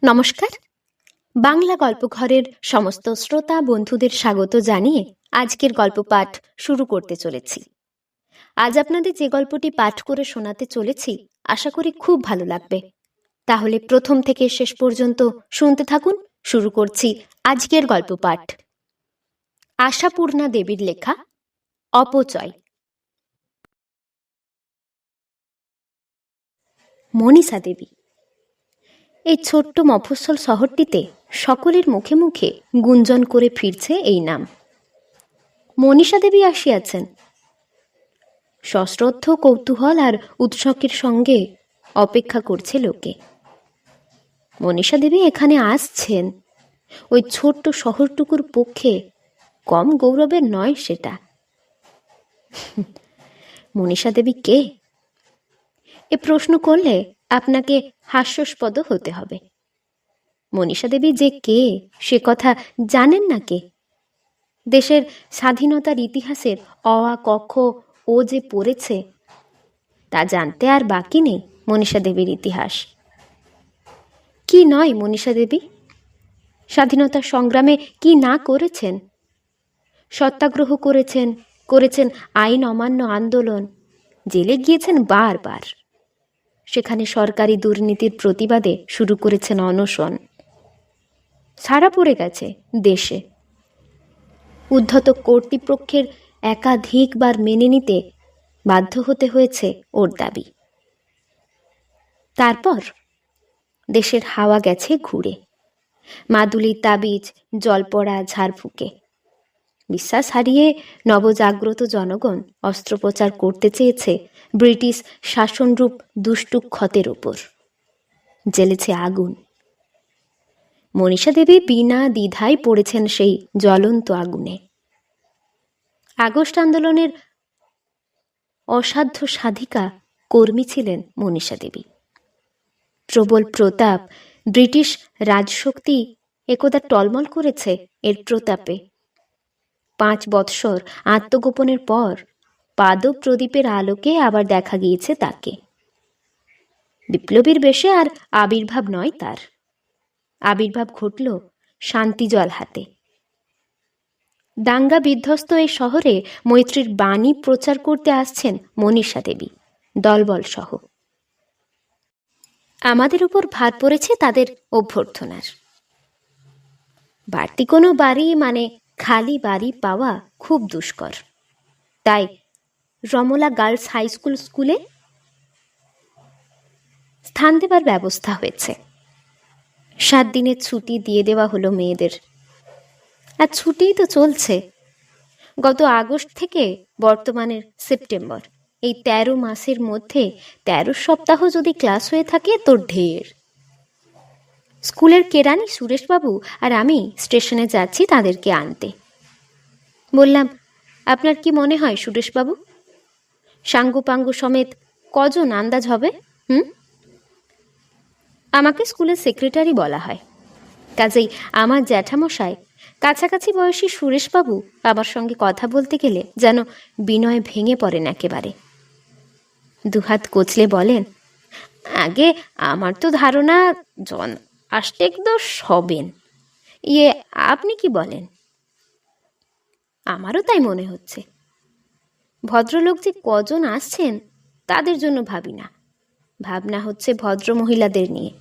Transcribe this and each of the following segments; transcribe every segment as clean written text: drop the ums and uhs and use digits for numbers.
নমস্কার। বাংলা গল্পঘরের সমস্ত শ্রোতা বন্ধুদের স্বাগত জানিয়ে আজকের গল্প পাঠ শুরু করতে চলেছি। আজ আপনাদের যে গল্পটি পাঠ করে শোনাতে চলেছি আশা করি খুব ভালো লাগবে। তাহলে প্রথম থেকে শেষ পর্যন্ত শুনতে থাকুন। শুরু করছি আজকের গল্প পাঠ। আশাপূর্ণা দেবীর লেখা অপচয়। মনীষা দেবী। এই ছোট্ট মফস্বল শহরটিতে সকলের মুখে মুখে গুঞ্জন করে ফিরছে এই নাম। মনীষা দেবী আসিয়াছেন। সশ্রদ্ধ কৌতূহল আর উৎসুকের সঙ্গে অপেক্ষা করছে লোকে। মনীষা দেবী এখানে আসছেন, ওই ছোট্ট শহরটুকুর পক্ষে কম গৌরবের নয় সেটা। মনীষা দেবী কে? এ প্রশ্ন করলে আপনাকে হাস্যাস্পদ হতে হবে। মনীষা দেবী যে কে সে কথা জানেন না কে? দেশের স্বাধীনতার ইতিহাসের অ আ ক খ ও যে পড়েছে তা জানতে আর বাকি নেই মনীষা দেবীর ইতিহাস। কি নয় মনীষা দেবী? স্বাধীনতা সংগ্রামে কি না করেছেন? সত্যাগ্রহ করেছেন, করেছেন আইন অমান্য আন্দোলন, জেলে গিয়েছেন বারবার। সেখানে সরকারি দুর্নীতির প্রতিবাদে শুরু করেছেন অনশন। ছাড়া পড়ে গেছে দেশে। উদ্ধত কর্তৃপক্ষের একাধিকবার মেনে নিতে বাধ্য হতে হয়েছে ওর দাবি। তারপর দেশের হাওয়া গেছে ঘুরে। মাদুলির তাবিজ, জলপড়া, ঝাড়ফুঁকে বিশ্বাস হারিয়ে নবজাগ্রত জনগণ অস্ত্রোপচার করতে চেয়েছে ব্রিটিশ শাসনরূপ দুষ্টু ক্ষতের ওপর। জ্বেলেছে আগুন। মনীষা দেবী বিনা দ্বিধায় পড়েছেন সেই জ্বলন্ত আগুনে। আগস্ট আন্দোলনের অসাধ্য সাধিকা কর্মী ছিলেন মনীষা দেবী। প্রবল প্রতাপ, ব্রিটিশ রাজশক্তি একদা টলমল করেছে এর প্রতাপে। 5 বৎসর আত্মগোপনের পর পাদব প্রদীপের আলোকে আবার দেখা গিয়েছে তাকে। বিপ্লবীর বেশে আর আবির্ভাব নয় তার। আবির্ভাব ঘটল শান্তি জল হাতে। দাঙ্গা বিধ্বস্ত এই শহরে মৈত্রীর বাণী প্রচার করতে আসছেন মনীষা দেবী দলবল সহ। আমাদের উপর ভার পড়েছে তাদের অভ্যর্থনার। বাড়তি কোনো বাড়ি মানে খালি বাড়ি পাওয়া খুব দুষ্কর। তাই রমলা গার্লস হাই স্কুলে স্থান দেবার ব্যবস্থা হয়েছে। 7 দিনের ছুটি দিয়ে দেওয়া হলো মেয়েদের। আর ছুটিই তো চলছে। গত আগস্ট থেকে বর্তমানের সেপ্টেম্বর, এই 13 মাসের মধ্যে 13 সপ্তাহ যদি ক্লাস হয়ে থাকে তো ঢের। স্কুলের কেরানি সুরেশবাবু আর আমি স্টেশনে যাচ্ছি তাদেরকে আনতে। বললাম, আপনার কি মনে হয় সুরেশবাবু, সাঙ্গু পাঙ্গু সমেত কজন আন্দাজ হবে? আমাকে স্কুলের সেক্রেটারি বলা হয়। কাজেই আমার জ্যাঠামশাই কাছাকাছি বয়সী সুরেশবাবু আমার সঙ্গে কথা বলতে গেলে যেন বিনয় ভেঙে পড়েন একেবারে। দুহাত কচলে বলেন, আগে আমার তো ধারণা জন 8-10 হবেন। আপনি কি বলেন? আমারও তাই মনে হচ্ছে। ভদ্রলোক যে কজন আসছেন তাদের জন্য ভাবি না, ভাবনা হচ্ছে ভদ্র মহিলাদের নিয়ে।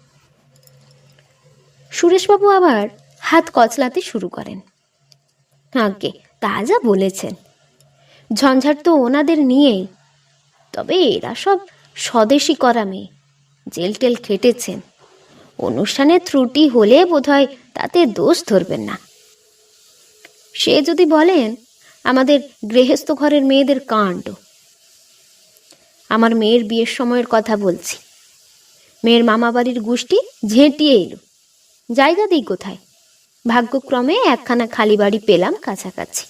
সুরেশবাবু আবার হাত কচলাতে শুরু করেন। আগে তা যা বলেছেন, ঝঞ্ঝাট তো ওনাদের নিয়েই। তবে এরা সব স্বদেশী করা মেয়ে, জেল টেল খেটেছেন। অনুষ্ঠানে ত্রুটি হলে বোধহয় তাতে দোষ ধরবেন না। সে যদি বলেন আমাদের গৃহস্থ ঘরের মেয়েদের কাণ্ড। আমার মেয়ের বিয়ের সময়ের কথা বলছি। মেয়ের মামাবাড়ির গোষ্ঠী ঝেঁটিয়ে এলো। জায়গা দিই কোথায়? ভাগ্যক্রমে একখানা খালি বাড়ি পেলাম কাছাকাছি।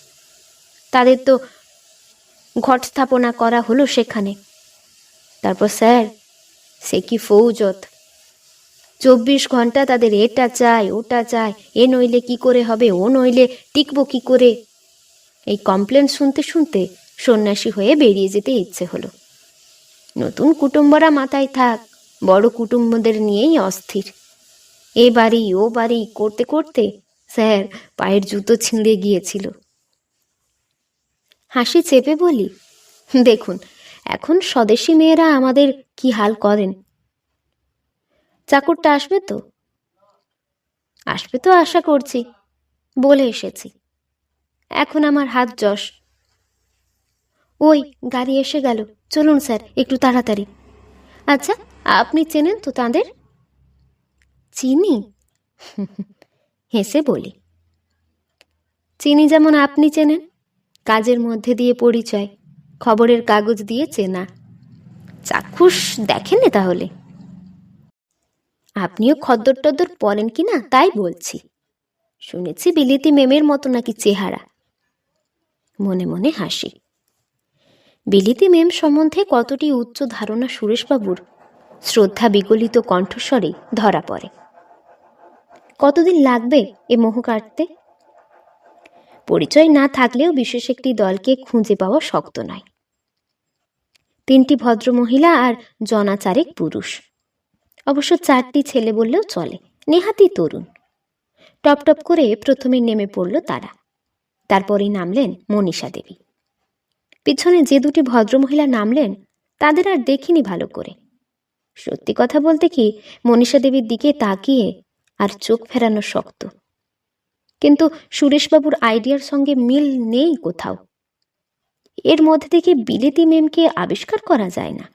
তাদের তো ঘট স্থাপনা করা হলো সেখানে। তারপর স্যার, সে কি ফৌজত! 24 ঘন্টা তাদের এটা চাই ওটা চাই, এ নইলে কি করে হবে, ও নইলে টিকবো কি করে। এই কমপ্লেন শুনতে শুনতে সন্ন্যাসী হয়ে বেরিয়ে যেতে ইচ্ছে হলো। নতুন কুটুম্বরা মাথায় থাক, বড় কুটুম্বদের নিয়েই অস্থির। এ বাড়ি ও বাড়ি করতে করতে স্যার পায়ের জুতো ছিঁড়ে গিয়েছিল। হাসি চেপে বলি, দেখুন এখন স্বদেশী মেয়েরা আমাদের কি হাল করেন। চাকরটা আসবে তো? আসবে তো আশা করছি, বলে এসেছি। এখন আমার হাত যশ। ওই গাড়ি এসে গেল, চলুন স্যার একটু তাড়াতাড়ি। আচ্ছা, আপনি চেনেন তো তাঁদের? চিনি, হেসে বলি। চিনি যেমন আপনি চেনেন, কাজের মধ্যে দিয়ে পরিচয়, খবরের কাগজ দিয়ে চেনা। চাক্ষুষ দেখেননি তাহলে? আপনিও খদ্দর টদ্দর পড়েন কি না তাই বলছি। শুনেছি বিলিতি মেমের মতো নাকি চেহারা। মনে মনে হাসি। বিলিতি মেম সম্বন্ধে কতটি উচ্চ ধারণা সুরেশবাবুর শ্রদ্ধা বিগলিত কণ্ঠস্বরে ধরা পড়ে। কতদিন লাগবে এ মোহ কাটতে? পরিচয় না থাকলেও বিশেষ একটি দলকে খুঁজে পাওয়া শক্ত নয়। 3টি ভদ্রমহিলা আর জনাচারেক পুরুষ, অবশ্য 4টি ছেলে বললেও চলে, নেহাতি তরুণ। টপ টপ করে প্রথমে নেমে পড়ল তারা। তারপরেই নামলেন মনীষা দেবী। পিছনে যে 2টি ভদ্রমহিলা নামলেন তাদের আর দেখিনি ভালো করে। সত্যি কথা বলতে কি, মনীষা দেবীর দিকে তাকিয়ে আর চোখ ফেরানো শক্ত। কিন্তু সুরেশবাবুর আইডিয়ার সঙ্গে মিল নেই কোথাও। এর মধ্যে থেকে বিলেতি মেমকে আবিষ্কার করা যায় না।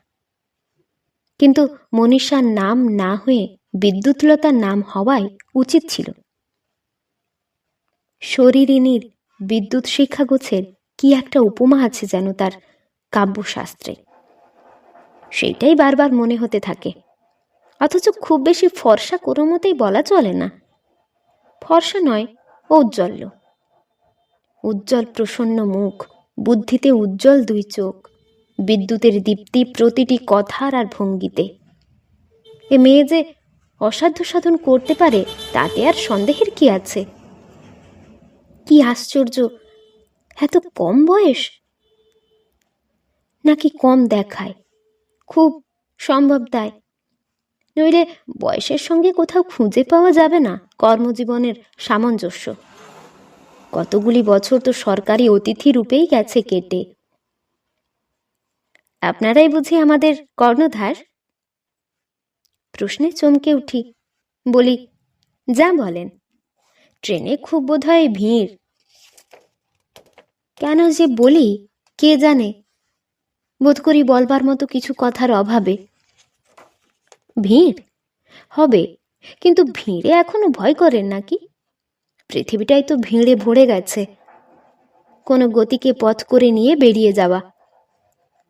কিন্তু মনীষার নাম না হয়ে বিদ্যুৎলতার নাম হওয়াই উচিত ছিল। শরীরিনীর বিদ্যুৎ শিক্ষাগোছের কি একটা উপমা আছে যেন তার কাব্যশাস্ত্রে, সেইটাই বারবার মনে হতে থাকে। অথচ খুব বেশি ফর্সা কোনো মতেই বলা চলে না। ফর্সা নয়, ঔজ্জ্বল্য। উজ্জ্বল প্রসন্ন মুখ, বুদ্ধিতে উজ্জ্বল 2 চোখ, বিদ্যুতের দীপ্তি প্রতিটি কথার আর ভঙ্গিতে। এ মেয়ে যে অসাধ্য সাধন করতে পারে তাতে আর সন্দেহের কি আছে? কি আশ্চর্য, এত কম বয়স! নাকি কম দেখায়? খুব সম্ভব তাই, নইলে বয়সের সঙ্গে কোথাও খুঁজে পাওয়া যাবে না কর্মজীবনের সামঞ্জস্য। কতগুলি বছর তো সরকারি অতিথি রূপেই গেছে কেটে। আপনারাই বুঝি আমাদের কর্ণধার? প্রশ্নে চমকে উঠি, বলি, যা বলেন। ট্রেনে খুব বোধহয় ভিড়। কেন যে বলি কে জানে, বোধ করি বলবার মতো কিছু কথার অভাবে। ভিড় হবে, কিন্তু ভিড়ে এখনো ভয় করেন নাকি? পৃথিবীটাই তো ভিড়ে ভরে গেছে। কোনো গতিকে পথ করে নিয়ে বেরিয়ে যাওয়া।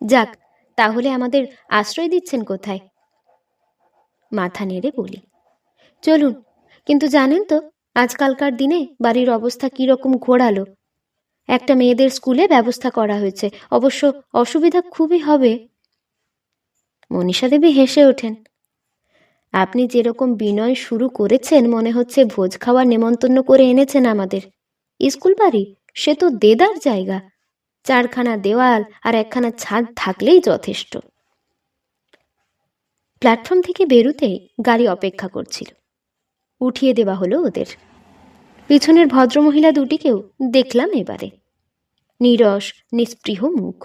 যাক, তাহলে আমাদের আশ্রয় দিচ্ছেন কোথায়? মাথা নেড়ে বলি, চলুন। কিন্তু জানেন তো আজকালকার দিনে বাড়ির অবস্থা কিরকম ঘোরালো। একটা মেয়েদের স্কুলে ব্যবস্থা করা হয়েছে, অবশ্য অসুবিধা খুবই হবে। মনীষা দেবী হেসে ওঠেন। আপনি যেরকম বিনয় শুরু করেছেন মনে হচ্ছে ভোজ খাওয়ার নেমন্তন্ন করে এনেছেন আমাদের। স্কুল বাড়ি সে তো দেদার জায়গা, 4খানা দেওয়াল আর 1খানা ছাদ থাকলেই যথেষ্ট। প্ল্যাটফর্ম থেকে বেরুতেই গাড়ি অপেক্ষা করছিল। উঠিয়ে দেওয়া হলো ওদের। পিছনের ভদ্রমহিলা 2টিকেও দেখলাম এবারে। নীরস নিস্পৃহ মুখ,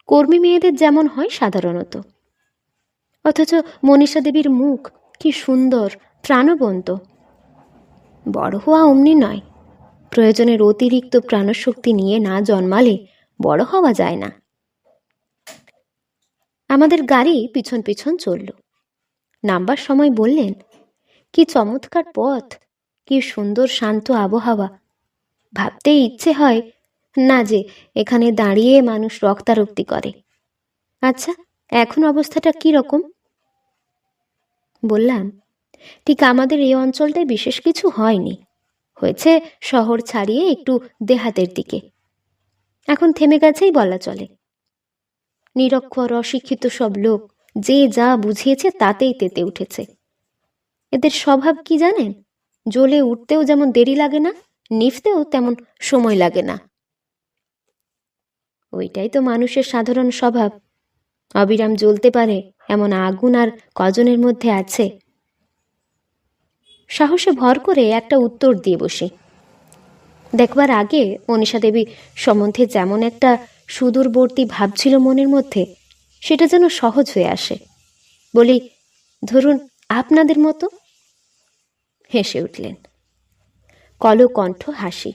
কর্মী মেয়েদের যেমন হয় সাধারণত। অথচ মনীষা দেবীর মুখ কি সুন্দর, প্রাণবন্ত। বড় হওয়া অমনি নয়, প্রয়োজনের অতিরিক্ত প্রাণশক্তি নিয়ে না জন্মালে বড় হওয়া যায় না। আমাদের গাড়ি পিছন পিছন চলল। নামবার সময় বললেন, কি চমৎকার পথ, কি সুন্দর শান্ত আবহাওয়া। ভাবতেই ইচ্ছে হয় না যে এখানে দাঁড়িয়ে মানুষ রক্তারক্তি করে। আচ্ছা, এখন অবস্থাটা কি রকম? বললাম, ঠিক আমাদের এই অঞ্চলটায় বিশেষ কিছু হয়নি, হয়েছে শহর ছাড়িয়ে একটু দেহাতের দিকে। এখন থেমে গেছেই বলা চলে। নিরক্ষর অশিক্ষিত সব লোক যে যা বুঝিয়েছে তাতেই তেতে উঠেছে। এদের স্বভাব কি জানেন? জ্বলে উঠতেও যেমন দেরি লাগে না, নিভতেও তেমন সময় লাগে না। ওইটাই তো মানুষের সাধারণ স্বভাব। অবিরাম জ্বলতে পারে এমন আগুন আর কজনের মধ্যে আছে? সাহসে ভর করে একটা উত্তর দিয়ে বসি। দেখবার আগে মনীষা দেবী সম্বন্ধে যেমন একটা সুদূরবর্তী ভাবছিল মনের মধ্যে, সেটা যেন সহজ হয়ে আসে। বলি, ধরুন আপনাদের মতো। হেসে উঠলেন। কলকণ্ঠ হাসি।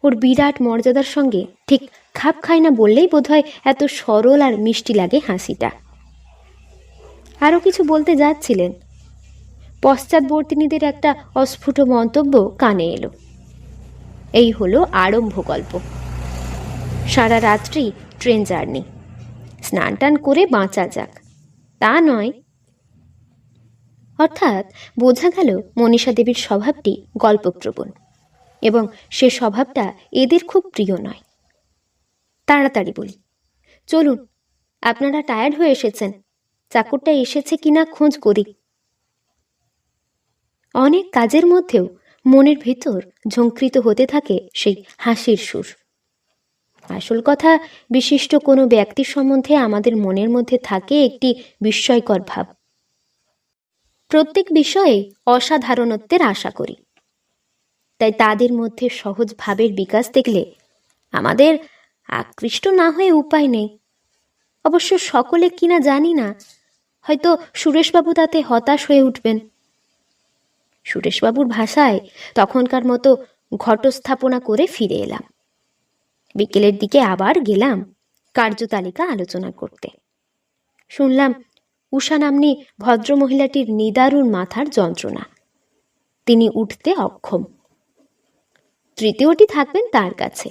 ওর বিরাট মর্যাদার সঙ্গে ঠিক খাপ খায় না বললেই বোধহয় এত সরল আর মিষ্টি লাগে হাসিটা। আরও কিছু বলতে যাচ্ছিলেন, পশ্চাৎবর্তিনীদের একটা অস্ফুট মন্তব্য কানে এলো। এই হলো আরম্ভ গল্প। সারা রাত্রি ট্রেন জার্নি, স্নান টান করে বাঁচা যাক তা নয়। অর্থাৎ বোঝা গেল মনীষা দেবীর স্বভাবটি গল্পপ্রবণ, এবং সে স্বভাবটা এদের খুব প্রিয় নয়। তাড়াতাড়ি বলি, চলুন, আপনারা টায়ার্ড হয়ে এসেছেন, চাকরটা এসেছে কিনা খোঁজ করি। অনেক কাজের মধ্যেও মনের ভিতর ঝঙ্কৃত হতে থাকে সেই হাসির সুর। আসল কথা, বিশিষ্ট কোনো ব্যক্তির সম্বন্ধে আমাদের মনের মধ্যে থাকে একটি বিস্ময়কর ভাব। প্রত্যেক বিষয়ে অসাধারণত্বের আশা করি। তাই তাদের মধ্যে সহজ ভাবের বিকাশ দেখলে আমাদের আকৃষ্ট না হয়ে উপায় নেই। অবশ্য সকলে কিনা জানি না, হয়তো সুরেশবাবু তাতে হতাশ হয়ে উঠবেন। সুরেশবাবুর ভাষায় তখনকার মতো ঘটস্থাপনা করে ফিরে এলাম। বিকেলের দিকে আবার গেলাম কার্যতালিকা আলোচনা করতে। শুনলাম উষা নাম্নী ভদ্রমহিলাটির নিদারুণ মাথার যন্ত্রণা, তিনি উঠতে অক্ষম। তৃতীয়টি থাকবেন তার কাছে,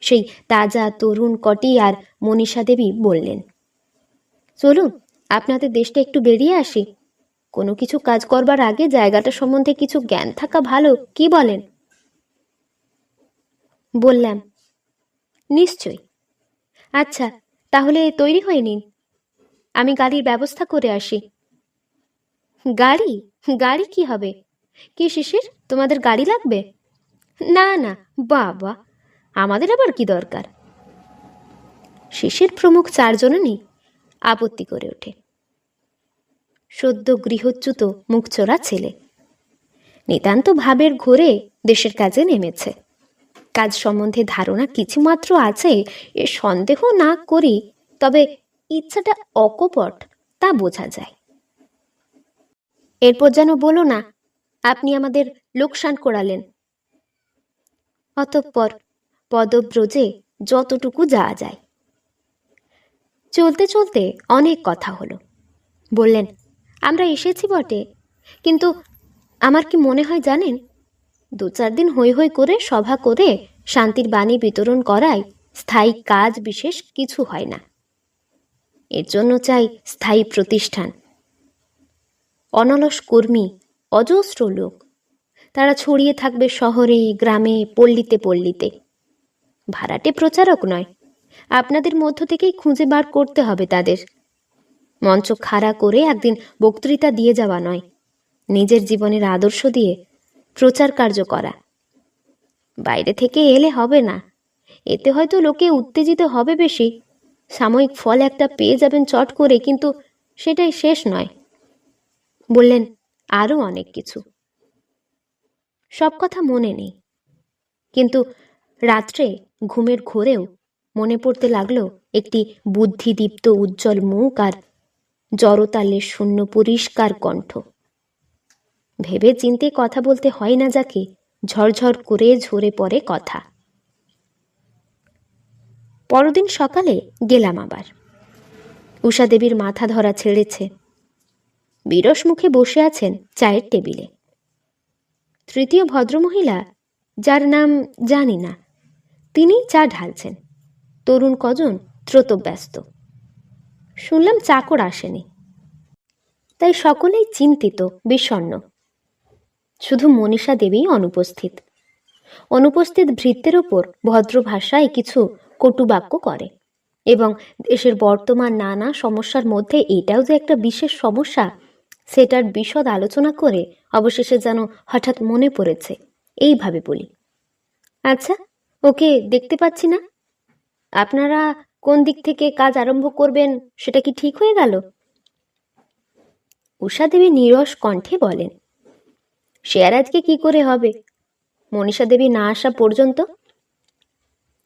সেই তাজা তরুণ কটি। আর মনীষা দেবী বললেন, চলুন আপনাদের দেশটা একটু বেরিয়ে আসি, কোনো কিছু কাজ করবার আগে জায়গাটা সম্বন্ধে কিছু জ্ঞান থাকা ভালো, কি বলেন? বললাম, নিশ্চয়। আচ্ছা, তাহলে তৈরি হয়ে নিন, আমি গাড়ির ব্যবস্থা করে আসি। গাড়ি? গাড়ি কি হবে? কি শিশির, তোমাদের গাড়ি লাগবে? না না বাবা, আমাদের আবার কি দরকার? শিশির প্রমুখ চারজনই আপত্তি করে ওঠে। সদ্য গৃহচ্যুত মুখচোরা ছেলে, নিতান্ত ভাবের ঘোরে দেশের কাজে নেমেছে। কাজ সম্বন্ধে ধারণা কিছুমাত্র আছে এ সন্দেহ না করি, তবে ইচ্ছাটা অকপট তা বোঝা যায়। এরপর যেন বলো না আপনি আমাদের লোকসান করালেন। অতঃপর পদব্রজে যতটুকু যাওয়া যায়। চলতে চলতে অনেক কথা হলো। বললেন, আমরা এসেছি বটে, কিন্তু আমার কি মনে হয় জানেন, 2-4 দিন হৈ হৈ করে সভা করে শান্তির বাণী বিতরণ করায় স্থায়ী কাজ বিশেষ কিছু হয় না। এর জন্য চাই স্থায়ী প্রতিষ্ঠান, অনলস কর্মী, অজস্র লোক। তারা ছড়িয়ে থাকবে শহরে, গ্রামে, পল্লীতে পল্লীতে। ভাড়াটে প্রচারক নয়, আপনাদের মধ্য থেকেই খুঁজে বার করতে হবে তাদের। মঞ্চ খাড়া করে একদিন বক্তৃতা দিয়ে যাওয়া নয়, নিজের জীবনের আদর্শ দিয়ে প্রচার কার্য করা। বাইরে থেকে এলে হবে না, এতে হয়তো লোকে উত্তেজিত হবে বেশি, সাময়িক ফল একটা পেয়ে যাবেন চট করে, কিন্তু সেটাই শেষ নয়। বললেন আরও অনেক কিছু, সব কথা মনে নেই, কিন্তু রাত্রে ঘুমের ঘোরেও মনে পড়তে লাগলো একটি বুদ্ধিদীপ্ত উজ্জ্বল মুখ আর জড়তালের শূন্য পরিষ্কার কণ্ঠ। ভেবে চিন্তে কথা বলতে হয় না যাকে, ঝরঝর করে ঝরে পড়ে কথা। পরদিন সকালে গেলাম আবার। উষা দেবীর মাথা ধরা ছেড়েছে, বিরস মুখে বসে আছেন চায়ের টেবিলে। তৃতীয় ভদ্রমহিলা, যার নাম জানি না, তিনি চা ঢালছেন। তরুণ কজন ত্রতব্যস্ত। শুনলাম চাকর আসেনি, তাই সকলেই চিন্তিত, বিষণ্ণ। শুধু মনীষা দেবী অনুপস্থিত। অনুপস্থিত ভৃত্যের ওপর ভদ্র ভাষায় কিছু কটুবাক্য করে, এবং দেশের বর্তমান নানা সমস্যার মধ্যে এটাও যে একটা বিশেষ সমস্যা, সেটার বিশদ আলোচনা করে অবশেষে যেন হঠাৎ মনে পড়েছে। এইভাবে বলি, আচ্ছা, ওকে দেখতে পাচ্ছি না, আপনারা কোন দিক থেকে কাজ আরম্ভ করবেন সেটা কি ঠিক হয়ে গেল? উষা দেবী নীরস কণ্ঠে বলেন, সে আর আজকে কি করে হবে, মনীষা দেবী না আসা পর্যন্ত।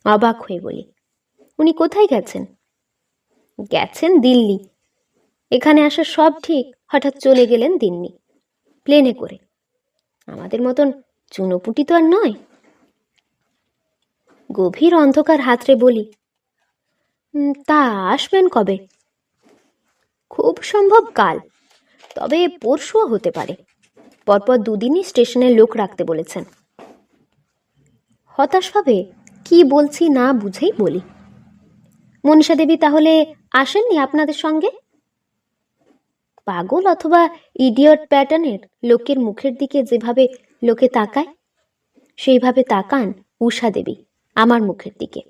অবাক হয়ে বলি, উনি কোথায় গেছেন? গেছেন দিল্লি। এখানে আসা সব ঠিক, হঠাৎ চলে গেলেন দিল্লি প্লেনে করে। আমাদের মতন চুনোপুটি তো আর নয়। গভীর অন্ধকার হাতড়ে বলি, তা আসবেন কবে? খুব সম্ভব কাল, তবে পরশুও হতে পারে। পরপর দুদিনই স্টেশনে লোক রাখতে বলেছেন। হতাশভাবে কি বলছি না বুঝেই বলি, মনীষা দেবী তাহলে আসেননি আপনাদের সঙ্গে? পাগল অথবা ইডিয়ট প্যাটার্নের লোকের মুখের দিকে যেভাবে লোকে তাকায়, সেইভাবে তাকান উষা দেবী আমার মুখের দিকে।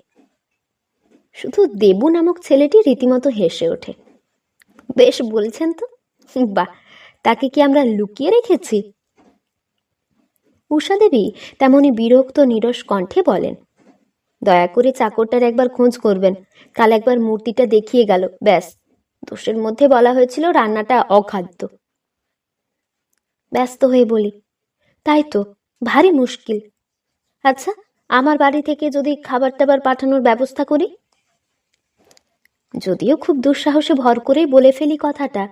শুধু দেবু নামক ছেলেটি রীতিমতো হেসে ওঠে। বেশ বলছেন তো, বাহ, তাকে কি আমরা লুকিয়ে রেখেছি? উষা দেবী তেমনি বিরক্ত নিরস কণ্ঠে বলেন, দয়া করে চাকরটার একবার খোঁজ করবেন। কাল একবার মূর্তিটা দেখিয়ে গেল, ব্যাস। দোষের মধ্যে বলা হয়েছিল রান্নাটা অখাদ্য। ব্যস্ত হয়ে বলি, তাই তো, ভারী মুশকিল। আচ্ছা, আমার বাড়ি থেকে যদি খাবার টাবার পাঠানোর ব্যবস্থা করি? যদিও খুব দুঃসাহসে ভর করেই বলে ফেলি কথাটা,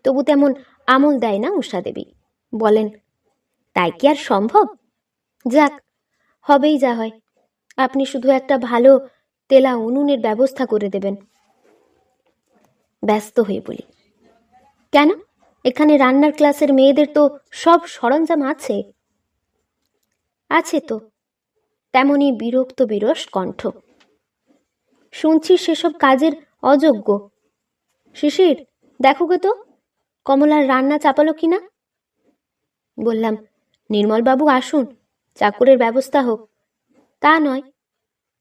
তবু তেমন আমল দেয় না উষা দেবী। বলেন, তাই কি আর সম্ভব? যাক, হবেই যা হয়। আপনি শুধু একটা ভালো তেলা উনুনের ব্যবস্থা করে দেবেন। ব্যস্ত হয়ে বলি, কেন, এখানে রান্নার ক্লাসের মেয়েদের তো সব সরঞ্জাম আছে। আছে তো, তেমনি বিরক্ত বিরস কণ্ঠ। শুনছি সেসব কাজের অযোগ্য। শিশির, দেখো গে তো কমলার রান্না চাপালো কিনা। বললাম, নির্মলবাবু আসুন, চাকরের ব্যবস্থা হোক। তা নয়,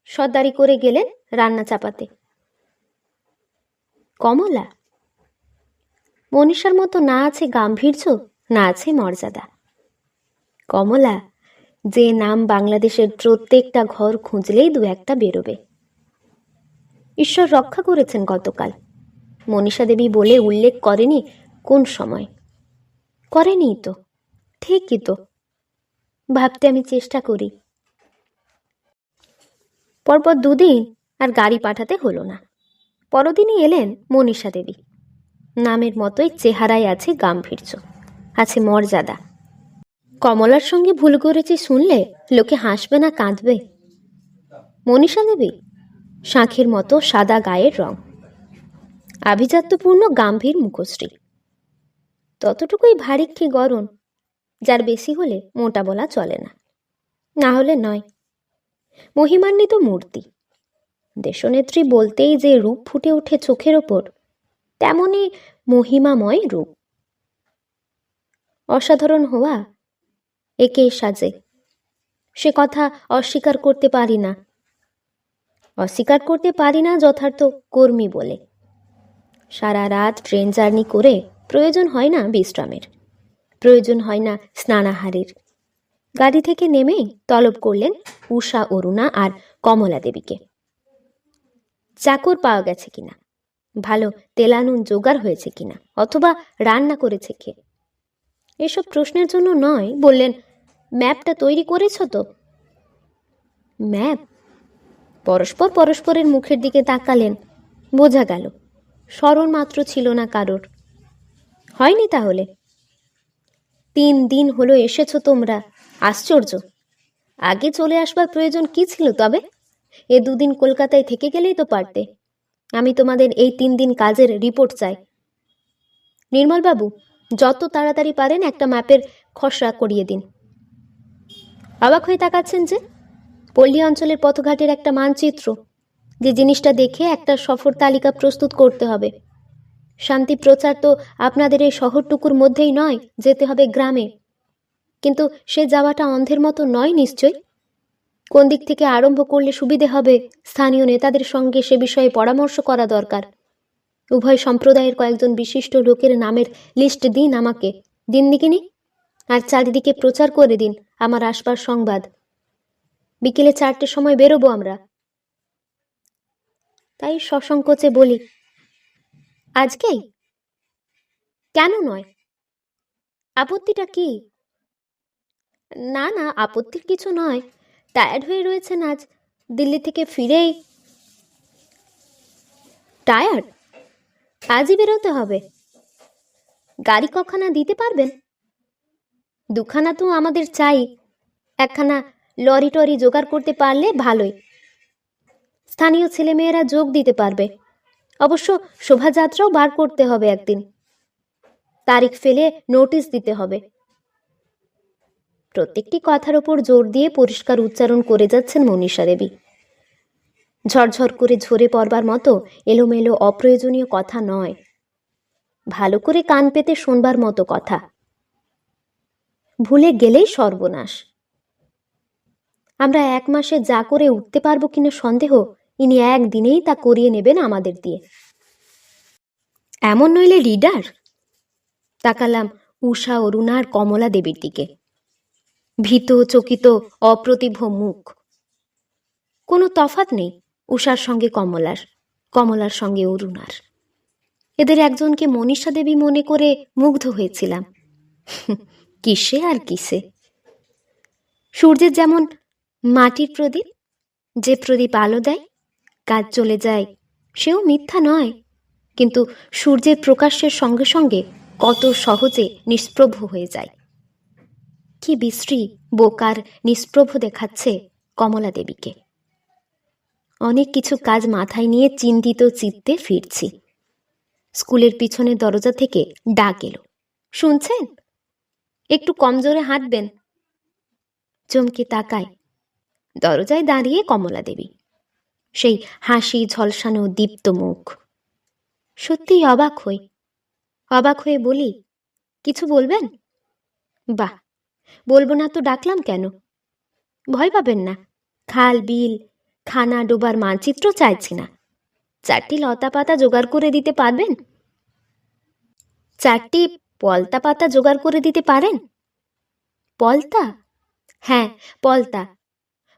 সর্দারি করে গেলেন রান্না চাপাতে। কমলা? মনীষার মতো না আছে গাম্ভীর্য, না আছে মর্যাদা। কমলা, যে নাম বাংলাদেশের প্রত্যেকটা ঘর খুঁজলেই দু একটা বেরোবে। ঈশ্বর রক্ষা করেছেন গতকাল, মনীষা দেবী বলে উল্লেখ করেনি কোন সময়। করেনি তো, ঠিকই তো। ভাবতে আমি চেষ্টা করি। পরপর দুদিন আর গাড়ি পাঠাতে হলো না। পরদিনই এলেন মনীষা দেবী। নামের মতোই চেহারায় আছে গাম্ভীর্য, আছে মর্যাদা। কমলার সঙ্গে ভুল করেছি শুনলে লোকে হাসবে না কাঁদবে? মনীষা দেবী শাঁখের মতো সাদা গায়ের রং, আভিজাত্যপূর্ণ গাম্ভীর মুখশ্রী, ততটুকুই ভারিক্ষী গরম, যার বেশি হলে মোটা বলা চলে না, না হলে নয়। মহিমান্বিত মূর্তি, দেশনেত্রী বলতেই যে রূপ ফুটে ওঠে চোখের ওপর, তেমনি মহিমাময় রূপ। অসাধারণ হওয়া একে সাজে, সে কথা অস্বীকার করতে পারি না। অস্বীকার করতে পারি না যথার্থ কর্মী বলে। সারা রাত ট্রেন জার্নি করে প্রয়োজন হয় না বিশ্রামের, প্রয়োজন হয় না স্নানাহারের। গাড়ি থেকে নেমেই তলব করলেন উষা, অরুণা আর কমলা দেবীকে। চাকর পাওয়া গেছে কিনা, ভালো তেলানুন জোগাড় হয়েছে কিনা, অথবা রান্না করেছে কে, এসব প্রশ্নের জন্য নয়। বললেন, ম্যাপটা তৈরি করেছ তো? ম্যাপ? পরস্পর পরস্পরের মুখের দিকে তাকালেন। বোঝা গেল স্মরণ মাত্র ছিল না কারোর। হয়নি তাহলে? 3 দিন হলো এসেছো তোমরা, আশ্চর্য। আগে চলে আসবার প্রয়োজন কি ছিল তবে? এ 2 দিন কলকাতায় থেকে গেলেই তো পারতে। আমি তোমাদের এই 3 দিন কাজের রিপোর্ট চাই। নির্মলবাবু, যত তাড়াতাড়ি পারেন একটা ম্যাপের খসড়া করিয়ে দিন। অবাক হয়ে তাকাচ্ছেন যে? পল্লী অঞ্চলের পথঘাটের একটা মানচিত্র, যে জিনিসটা দেখে একটা সফর তালিকা প্রস্তুত করতে হবে। শান্তি প্রচার তো আপনাদের এই শহরটুকুর মধ্যেই নয়, যেতে হবে গ্রামে। কিন্তু সে যাওয়াটা অন্ধের মতো নয় নিশ্চয়। কোন দিক থেকে আরম্ভ করলে সুবিধে হবে, স্থানীয় নেতাদের সঙ্গে সে বিষয়ে পরামর্শ করা দরকার। উভয় সম্প্রদায়ের কয়েকজন বিশিষ্ট লোকের নামের লিস্ট দিন আমাকে, দিন দিকিনি, আর চারিদিকে প্রচার করে দিন আমার আসবার সংবাদ। বিকেলে 4টের সময় বেরোবো আমরা। তাই সসংকোচে বলি, আজকেই? কেন নয়? আপত্তিটা কি? না না, আপত্তির কিছু নয়। টায়ার্ড হয়ে রয়েছেন আজ, দিল্লি থেকে ফিরেই। টায়ার্ড? আজই বেরোতে হবে? গাড়ি কখানা দিতে পারবেন? দুখানা তো আমাদের চাই। একখানা লরি টরি জোগাড় করতে পারলে ভালোই। স্থানীয় ছেলেমেয়েরা যোগ দিতে পারবে। অবশ্য শোভাযাত্রাও বার করতে হবে একদিন। তারিখ ফেলে নোটিশ দিতে হবে। প্রত্যেকটি কথার ওপর জোর দিয়ে পরিষ্কার উচ্চারণ করে যাচ্ছেন মনীষা দেবী। ঝরঝর করে ঝরে পড়বার মতো এলোমেলো অপ্রয়োজনীয় কথা নয়, ভালো করে কান পেতে শোনবার মতো কথা। ভুলে গেলেই সর্বনাশ। আমরা 1 মাসে যা করে উঠতে পারবো কিনা সন্দেহ, ইনি একদিনেই তা করিয়ে নেবেন আমাদের দিয়ে। এমন নইলে লিডার? তাকালাম উষা, অরুণা আর কমলা দেবীর দিকে। ভীত চকিত অপ্রতিভ মুখ। কোনো তফাৎ নেই উষার সঙ্গে কমলার, কমলার সঙ্গে অরুণার। এদের একজনকে মনীষা দেবী মনে করে মুগ্ধ হয়েছিলাম। কিসে আর কিসে। সূর্যের যেমন মাটির প্রদীপ, যে প্রদীপ আলো দেয়, কাজ চলে যায়, সেও মিথ্যা নয়, কিন্তু সূর্যের প্রকাশের সঙ্গে সঙ্গে কত সহজে নিষ্প্রভ হয়ে যায়। কি বিশ্রী বোকার নিষ্প্রভ দেখাচ্ছে কমলা দেবীকে। অনেক কিছু কাজ মাথায় নিয়ে চিন্তিত চিত্তে ফিরছি। স্কুলের পিছনের দরজা থেকে ডাক এলো, শুনছেন? একটু কম জোরে হাঁটবেন। চমকে তাকায়। দরজায় দাঁড়িয়ে কমলা দেবী, সেই হাসি ঝলসানো দীপ্ত মুখ। সত্যিই অবাক হয়ে বলি, কিছু বলবেন? বাহ, বলবো না তো ডাকলাম কেন? ভয় পাবেন না, খাল বিল খানা ডোবার মানচিত্র চাইছি না। 4টি লতা পাতা জোগাড় করে দিতে পারবেন? 4টি পলতা পাতা জোগাড় করে দিতে পারেন? পলতা? হ্যাঁ, পলতা,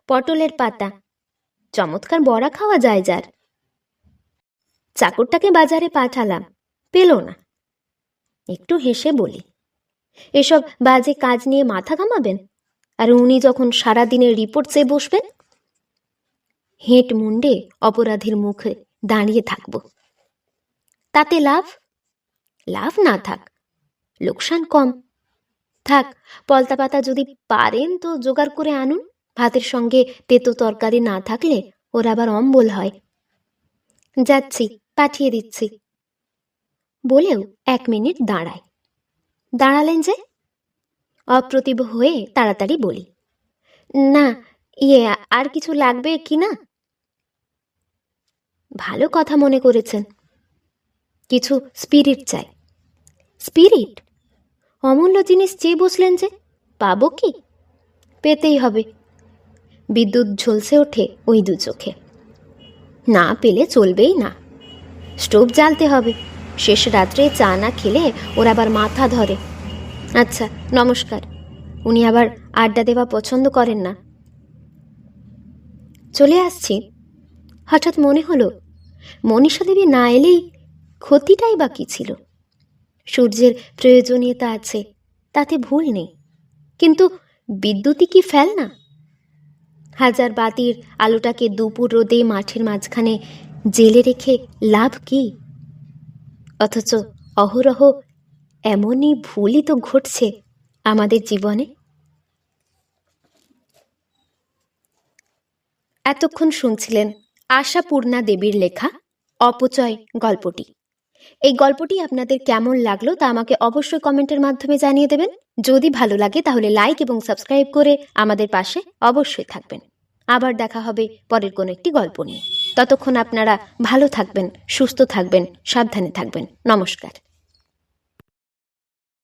পটলের পাতা। চমৎকার বড়া খাওয়া যায় যার। চাকরটাকে বাজারে পাঠালাম, পেল না। একটু হেসে বলি, এসব বাজে কাজ নিয়ে মাথা ঘামাবেন, আর উনি যখন সারাদিনের রিপোর্ট চেয়ে বসবেন। হেঁট মুন্ডে অপরাধীর মুখে দাঁড়িয়ে থাকব। তাতে লাভ? লাভ না থাক, লোকসান কম। থাক, পলতা পাতা যদি পারেন তো জোগাড় করে আনুন। ভাতের সঙ্গে তেতো তরকারি না থাকলে ওর আবার অম্বল হয়। যাচ্ছি, পাঠিয়ে দিচ্ছি। বলেও 1 মিনিট দাঁড়ায়। দাঁড়ালেন যে? অপ্রতিভ হয়ে তাড়াতাড়ি বলি, না, আর কিছু লাগবে কি না? ভালো কথা মনে করেছেন। কিছু স্পিরিট চাই। স্পিরিট? অমূল্য জিনিস চেয়ে বসলেন যে, পাবো কি? পেতেই হবে। বিদ্যুৎ ঝলসে ওঠে ওই 2 চোখে। না পেলে চলবেই না। স্টোভ জ্বালতে হবে। শেষ রাত্রে চা না খেলে ওর আবার মাথা ধরে। আচ্ছা, নমস্কার। উনি আবার আড্ডা দেওয়া পছন্দ করেন না। চলে আসছি। হঠাৎ মনে হলো, মনীষা দেবী না এলেই ক্ষতিটাই বা কি ছিল? সূর্যের প্রয়োজনীয়তা আছে, তাতে ভুল নেই, কিন্তু বিদ্যুৎই কি ফেল না? 1000 বাতির আলোটাকে দুপুর রোদে মাঠের মাঝখানে জেলে রেখে লাভ কি? অথচ অহরহ এমনই ভুলই তো ঘটছে আমাদের জীবনে। এতক্ষণ শুনছিলেন আশাপূর্ণা দেবীর লেখা অপচয় গল্পটি। এই গল্পটি আপনাদের কেমন লাগলো তা আমাকে অবশ্যই কমেন্টের মাধ্যমে জানিয়ে দেবেন। যদি ভালো লাগে তাহলে লাইক এবং সাবস্ক্রাইব করে আমাদের পাশে অবশ্যই থাকবেন। আবার দেখা হবে পরের কোনো একটি গল্প নিয়ে। ততক্ষণ আপনারা ভালো থাকবেন, সুস্থ থাকবেন, সাবধানে থাকবেন। নমস্কার।